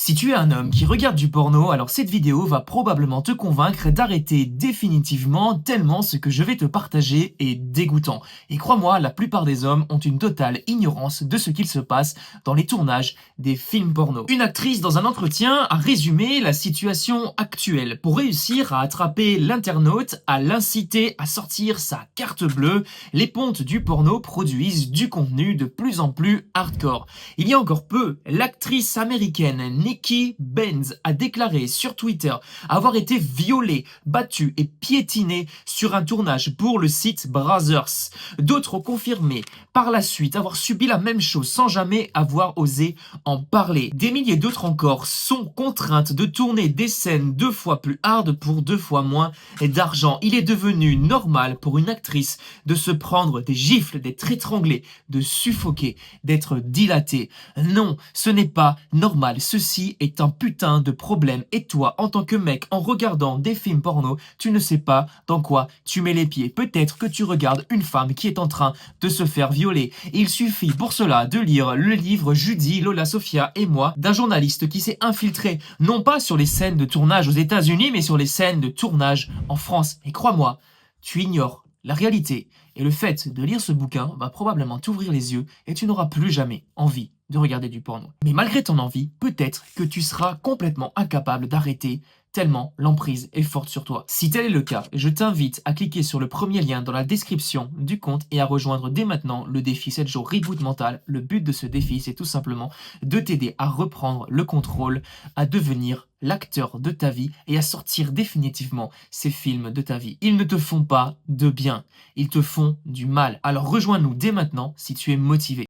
Si tu es un homme qui regarde du porno, alors cette vidéo va probablement te convaincre d'arrêter définitivement tellement ce que je vais te partager est dégoûtant. Et crois-moi, la plupart des hommes ont une totale ignorance de ce qu'il se passe dans les tournages des films porno. Une actrice dans un entretien a résumé la situation actuelle. Pour réussir à attraper l'internaute, à l'inciter à sortir sa carte bleue, les pontes du porno produisent du contenu de plus en plus hardcore. Il y a encore peu, l'actrice américaine Nikki Benz a déclaré sur Twitter avoir été violée, battue et piétinée sur un tournage pour le site Brazzers. D'autres ont confirmé par la suite avoir subi la même chose sans jamais avoir osé en parler. Des milliers d'autres encore sont contraintes de tourner des scènes 2 fois plus hard pour 2 fois moins d'argent. Il est devenu normal pour une actrice de se prendre des gifles, d'être étranglée, de suffoquer, d'être dilatée. Non, ce n'est pas normal. Ceci est un putain de problème. Et toi, en tant que mec, en regardant des films porno, tu ne sais pas dans quoi tu mets les pieds. Peut-être que tu regardes une femme qui est en train de se faire violer. Il suffit pour cela de lire le livre Judy, Lola, Sophia et moi d'un journaliste qui s'est infiltré, non pas sur les scènes de tournage aux États-Unis, mais sur les scènes de tournage en France. Et crois-moi, tu ignores la réalité. Et le fait de lire ce bouquin va probablement t'ouvrir les yeux et tu n'auras plus jamais envie de regarder du porno. Mais malgré ton envie, peut-être que tu seras complètement incapable d'arrêter tellement l'emprise est forte sur toi. Si tel est le cas, je t'invite à cliquer sur le premier lien dans la description du compte et à rejoindre dès maintenant le défi 7 jours Reboot Mental. Le but de ce défi, c'est tout simplement de t'aider à reprendre le contrôle, à devenir l'acteur de ta vie et à sortir définitivement ces films de ta vie. Ils ne te font pas de bien, ils te font du mal. Alors rejoins-nous dès maintenant si tu es motivé.